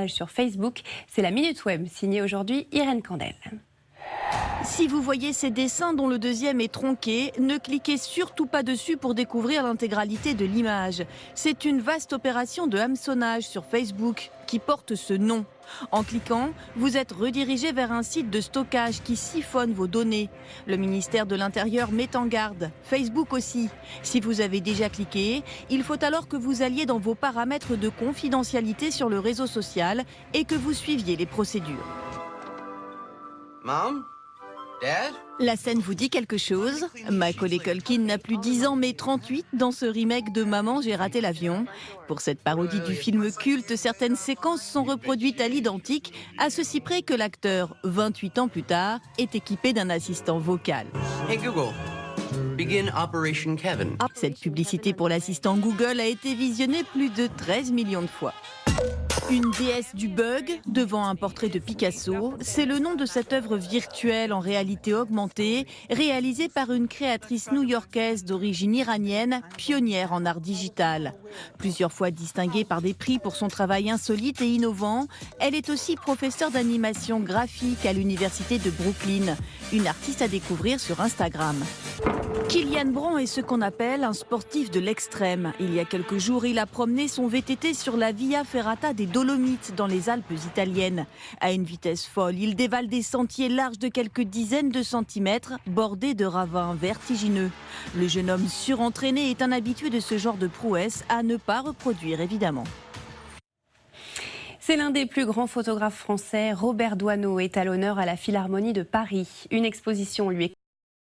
Sur Facebook. C'est la Minute Web, signée aujourd'hui Irène Candel. Si vous voyez ces dessins dont le deuxième est tronqué, ne cliquez surtout pas dessus pour découvrir l'intégralité de l'image. C'est une vaste opération de hameçonnage sur Facebook qui porte ce nom. En cliquant, vous êtes redirigé vers un site de stockage qui siphonne vos données. Le ministère de l'Intérieur met en garde, Facebook aussi. Si vous avez déjà cliqué, il faut alors que vous alliez dans vos paramètres de confidentialité sur le réseau social et que vous suiviez les procédures. Mom? Dad? La scène vous dit quelque chose? Macaulay Culkin n'a plus 10 ans mais 38 dans ce remake de Maman, j'ai raté l'avion. Pour cette parodie du film culte, certaines séquences sont reproduites à l'identique, à ceci près que l'acteur, 28 ans plus tard, est équipé d'un assistant vocal. Hey Google, begin Operation Kevin. Cette publicité pour l'assistant Google a été visionnée plus de 13 millions de fois. Une déesse du bug devant un portrait de Picasso, c'est le nom de cette œuvre virtuelle en réalité augmentée, réalisée par une créatrice new-yorkaise d'origine iranienne, pionnière en art digital. Plusieurs fois distinguée par des prix pour son travail insolite et innovant, elle est aussi professeure d'animation graphique à l'université de Brooklyn, une artiste à découvrir sur Instagram. Kylian Bron est ce qu'on appelle un sportif de l'extrême. Il y a quelques jours, il a promené son VTT sur la Via Ferrata des Dolomites dans les Alpes italiennes. À une vitesse folle, il dévale des sentiers larges de quelques dizaines de centimètres, bordés de ravins vertigineux. Le jeune homme surentraîné est un habitué de ce genre de prouesse à ne pas reproduire évidemment. C'est l'un des plus grands photographes français. Robert Doisneau est à l'honneur à la Philharmonie de Paris. Une exposition lui est